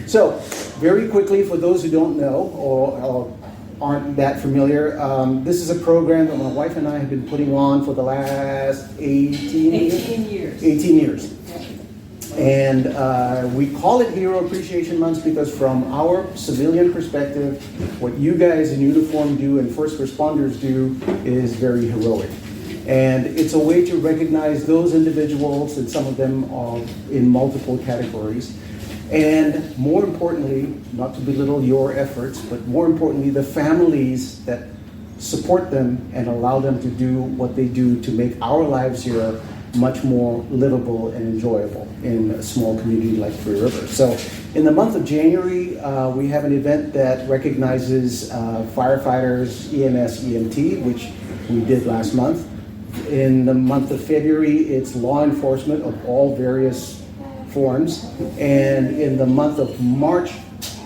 So, very quickly, for those who don't know or aren't that familiar, this is a program that my wife and I have been putting on for the last 18 years. 18 years. And we call it Hero Appreciation Month because from our civilian perspective, what you guys in uniform do and first responders do is very heroic. And it's a way to recognize those individuals, and some of them are in multiple categories. And more importantly, not to belittle your efforts, but more importantly, the families that support them and allow them to do what they do to make our lives here much more livable and enjoyable in a small community like Three Rivers. So in the month of January, we have an event that recognizes firefighters, EMS, EMT, which we did last month. In the month of February, it's law enforcement of all various forms. And in the month of March,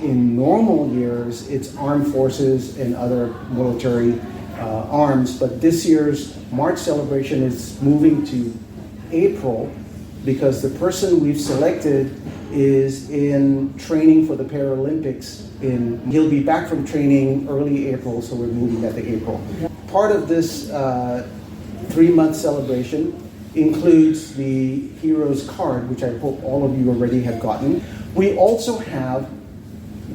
in normal years, it's armed forces and other military arms. But this year's March celebration is moving to April because the person we've selected is in training for the Paralympics. He'll be back from training early April, so we're moving that to April. Part of this 3-month celebration includes the Heroes card, which I hope all of you already have gotten. We also have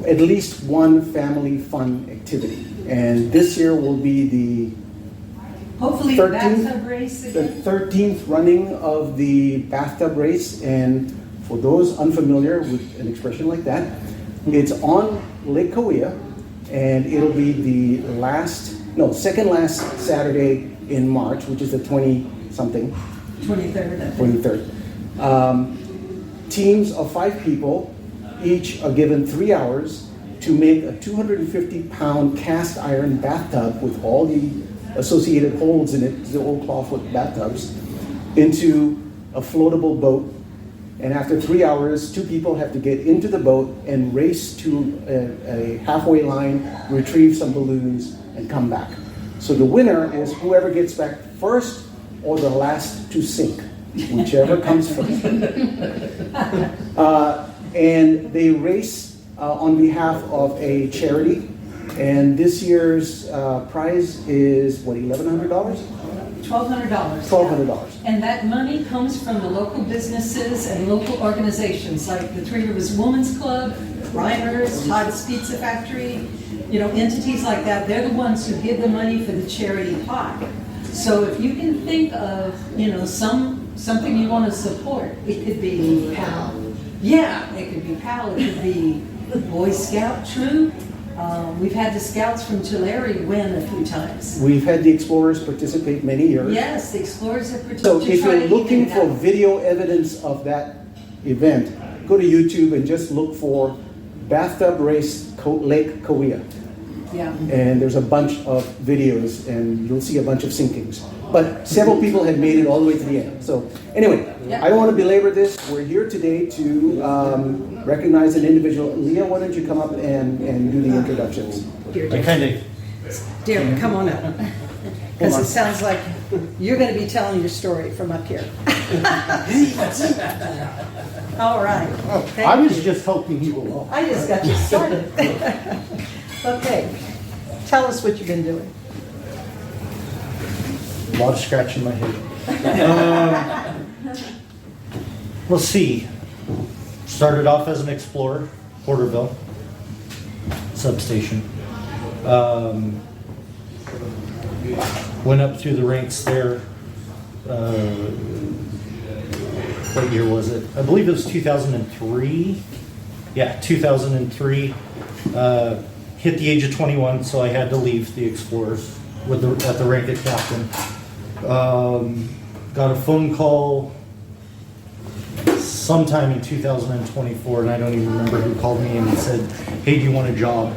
at least one family fun activity, and this year will be the hopefully 13th, bathtub race again. the 13th running of the bathtub race. And for those unfamiliar with an expression like that, it's on Lake Kauai, and it'll be the second last Saturday in March, which is the 23rd. 23rd. Teams of 5 people each are given 3 hours to make a 250-pound cast iron bathtub with all the associated holes in it, the old clawfoot bathtubs, into a floatable boat. And after 3 hours, 2 people have to get into the boat and race to a halfway line, retrieve some balloons, and come back. So the winner is whoever gets back first or the last to sink, whichever comes first. And they race on behalf of a charity. And this year's prize is, what, $1,100? $1,200. $1,200. And that money comes from the local businesses and local organizations like the Three Rivers Women's Club, Reiner's, Todd's Pizza Factory, entities like that. They're the ones who give the money for the charity pot. So if you can think of, something you want to support, it could be PAL. Yeah, it could be PAL. It could be Boy Scout troop. We've had the Scouts from Tulare win a few times. We've had the Explorers participate many years. Yes, the Explorers have participated. So if you're looking for video evidence of that event, go to YouTube and just look for Bathtub Race Lake Kauai. Yeah. And there's a bunch of videos, and you'll see a bunch of sinkings. But several people have made it all the way to the end. So anyway, I don't want to belabor this. We're here today to recognize an individual. Leah, why don't you come up and do the introductions? Dear, come on up. Because it sounds like you're going to be telling your story from up here. All right. I was just hoping he will. I just got you started. Okay. Tell us what you've been doing. A lot of scratching my head. Let's see. Started off as an explorer, Porterville substation. Went up through the ranks there. What year was it? I believe it was 2003. Yeah, 2003. Hit the age of 21, so I had to leave the Explorers at the rank of captain. Got a phone call sometime in 2024, and I don't even remember who called me and said, "Hey, do you want a job?"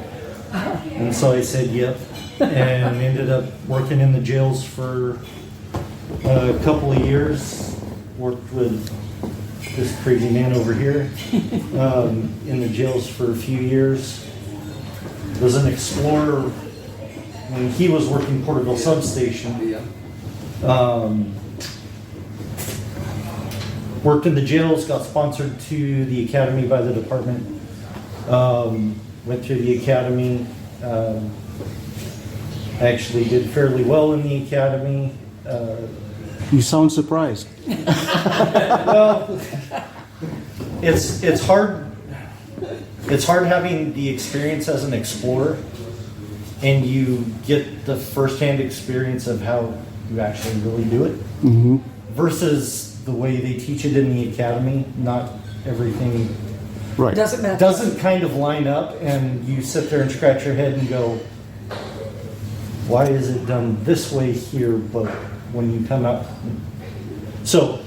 And so I said, "Yep," and ended up working in the jails for a couple of years. Worked with this crazy man over here in the jails for a few years. Was an explorer when he was working Porterville substation. Worked in the jails, got sponsored to the academy by the department, Went through the academy. Actually did fairly well in the academy. You sound surprised. Well, it's hard. It's hard having the experience as an explorer, and you get the firsthand experience of how you actually really do it, versus the way they teach it in the academy. Not everything Right. Doesn't matter. doesn't kind of line up, and you sit there and scratch your head and go, why is it done this way here, but when you come out? So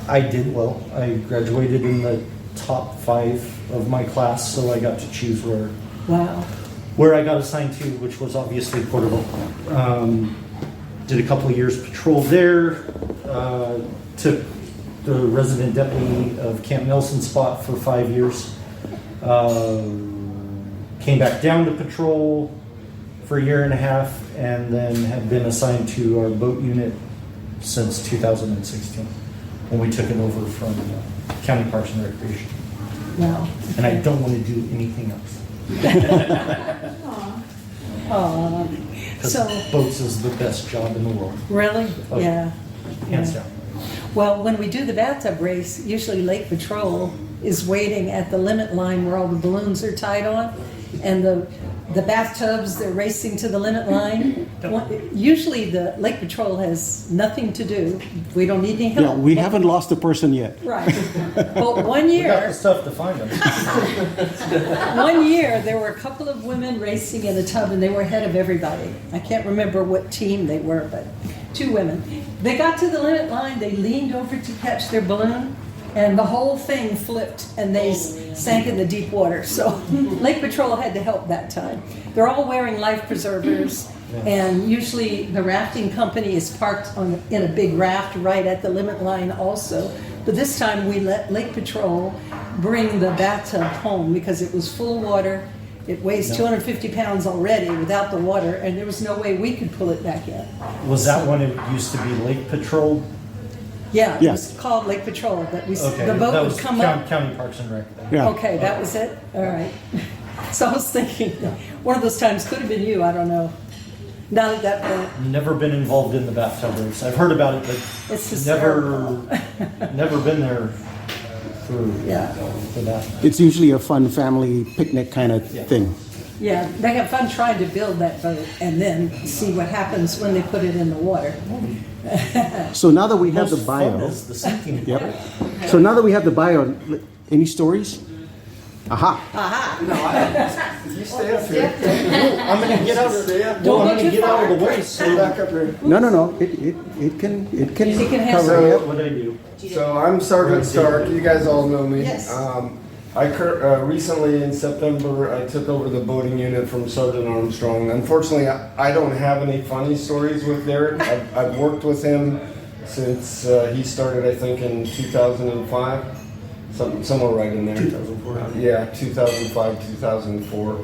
I did well. I graduated in the top 5 of my class, so I got to choose Wow. where I got assigned to, which was obviously Porterville. Did a couple of years patrol there. Took the resident deputy of Camp Nelson spot for 5 years. Came back down to patrol for a year and a half, and then have been assigned to our boat unit since 2016, when we took it over from County Parks and Recreation. Wow. And I don't want to do anything else. Aw. Because So, boats is the best job in the world, really? Oh, Yeah. hands Yeah. down. Well, when we do the bathtub race, usually Lake Patrol is waiting at the limit line where all the balloons are tied on, and the bathtubs, they're racing to the limit line. Usually the Lake Patrol has nothing to do. We don't need any help. Yeah, we haven't lost a person yet. Right. But one We got the year, stuff to find them. there were a couple of women racing in a tub, and they were ahead of everybody. I can't remember what team they were, but 2 women. They got to the limit line, they leaned over to catch their balloon, and the whole thing flipped, and they sank in the deep water. So Lake Patrol had to help that time. They're all wearing life preservers, and usually the rafting company is parked in a big raft right at the limit line also. But this time we let Lake Patrol bring the bathtub home because it was full of water. It weighs 250 pounds already without the water, and there was no way we could pull it back in. Was that when it used to be Lake Patrol? Yeah, it Yes. was called Lake Patrol, but Okay, the boat that would was come up. County Parks and Rec. then. Yeah. Okay, that was it? All right. So I was thinking, one of those times could have been you, I don't know. Not at that point. Never been involved in the bathtub race. I've heard about it, but It's never, hysterical. never been there for, Yeah. for that. It's usually a fun family picnic kind of thing. Yeah, they have fun trying to build that boat and then see what happens when they put it in the water. So now that we have the Most fun bio, is the sinking yep. part. So now that we have the bio, any stories? Aha. You stay up here. I'm gonna get out of Don't well, I'm go gonna too get out far. of the way. So Back up here. No. It can It can have cover some- it. what I do. So I'm Sergeant Stark. You guys all know me. Yes. Recently in September, I took over the boating unit from Sergeant Armstrong. Unfortunately, I don't have any funny stories with Derek. I've worked with him since he started, I think, in 2005. Somewhere right in there. 2004. Yeah, 2005, 2004.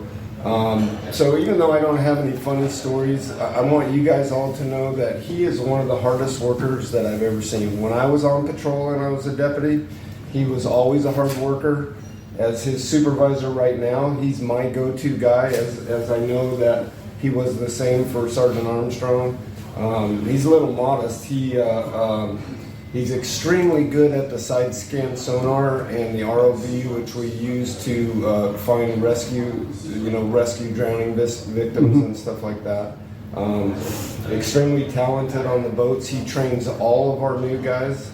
So even though I don't have any funny stories, I want you guys all to know that he is one of the hardest workers that I've ever seen. When I was on patrol and I was a deputy, he was always a hard worker. As his supervisor right now, he's my go-to guy, as I know that he was the same for Sergeant Armstrong. He's a little modest. He's extremely good at the side scan sonar and the ROV, which we use to find rescue drowning victims and stuff like that. Extremely talented on the boats. He trains all of our new guys.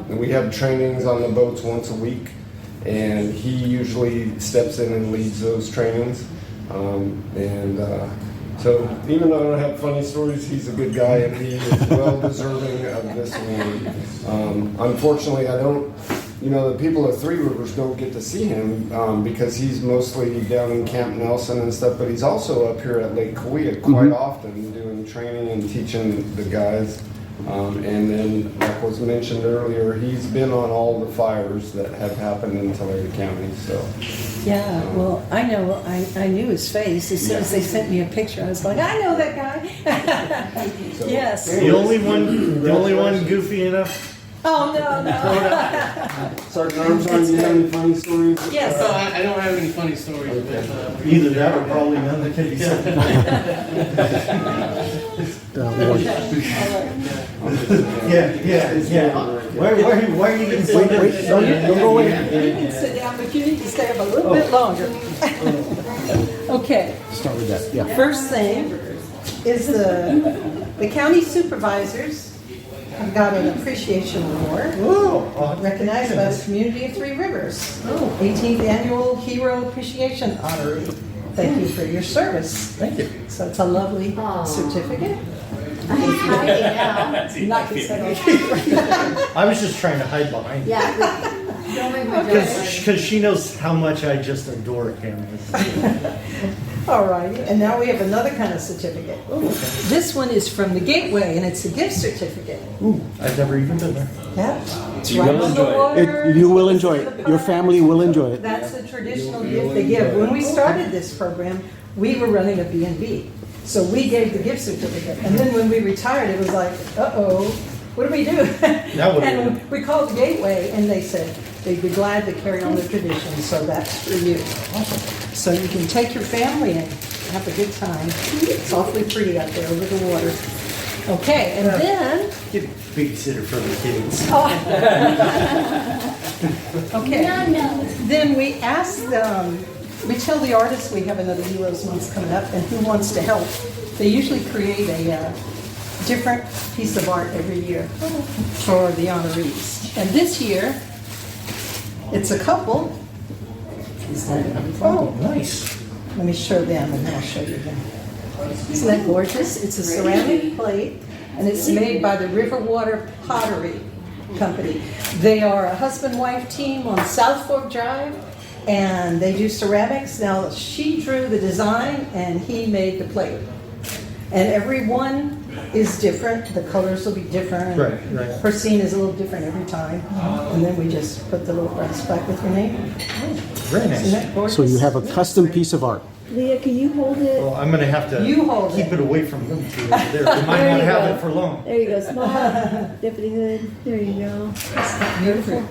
We have trainings on the boats once a week, and he usually steps in and leads those trainings. So even though I don't have funny stories, he's a good guy, and he is well deserving of this award. Unfortunately, I don't, the people of Three Rivers don't get to see him because he's mostly down in Camp Nelson and stuff, but he's also up here at Lake Kauai quite often doing training and teaching the guys. And then, like was mentioned earlier, he's been on all the fires that have happened in Tulare County, so. Yeah, well, I know, I knew his face. As soon as they sent me a picture, I was like, I know that guy. So, Yes. The only one goofy enough Oh, no. Sergeant Armstrong, do you have any funny stories? Yes. So I don't have any funny stories, but Either that or probably none that can be said. Yeah. Why are you getting so Wait, don't go away. You can sit down, but you need to stay up a little bit longer. Okay. Start with that, yeah. First thing is the county supervisors have got an appreciation award recognized by the community of Three Rivers. 18th Annual Hero Appreciation Honoree. Thank you for your service. Thank you. So it's a lovely certificate. I hate Friday now. Not to say. I was just trying to hide behind it. Yeah. Don't make my joke. Because she knows how much I just adore cameras. All righty, and now we have another kind of certificate. This one is from the Gateway, and it's a gift certificate. Ooh, I've never even been there. Yeah, it's You right will on the enjoy it. water. You will enjoy it. Your family will enjoy it. That's the traditional gift they give. When we started this program, we were running a B&B. So we gave the gift certificate. And then when we retired, it was like, uh-oh, what do we do? And we called the Gateway, and they said they'd be glad to carry on the tradition, so that's for you. So you can take your family and have a good time. It's awfully pretty out there over the water. Okay, and then, Get a babysitter for the kids. okay. No. Then we ask them, we tell the artists we have another Heroes Month coming up and who wants to help. They usually create a different piece of art every year for the honorees. And this year, it's a couple. Oh, nice. Let me show them and then I'll show you them. Isn't that gorgeous? It's a ceramic plate and it's made by the Riverwater Pottery Company. They are a husband-wife team on South Fork Drive and they do ceramics. Now, she drew the design and he made the plate. And every one is different. The colors will be different. Right. Her scene is a little different every time. And then we just put the little brass back with her name. Very Isn't nice. that gorgeous? So you have a custom piece of art. Leah, can you hold it? Well, I'm going to have to You hold keep it. it away from them two over there. They might There not you have go. it for long. There you go. Smile. Deputy Hood. There you go. Beautiful.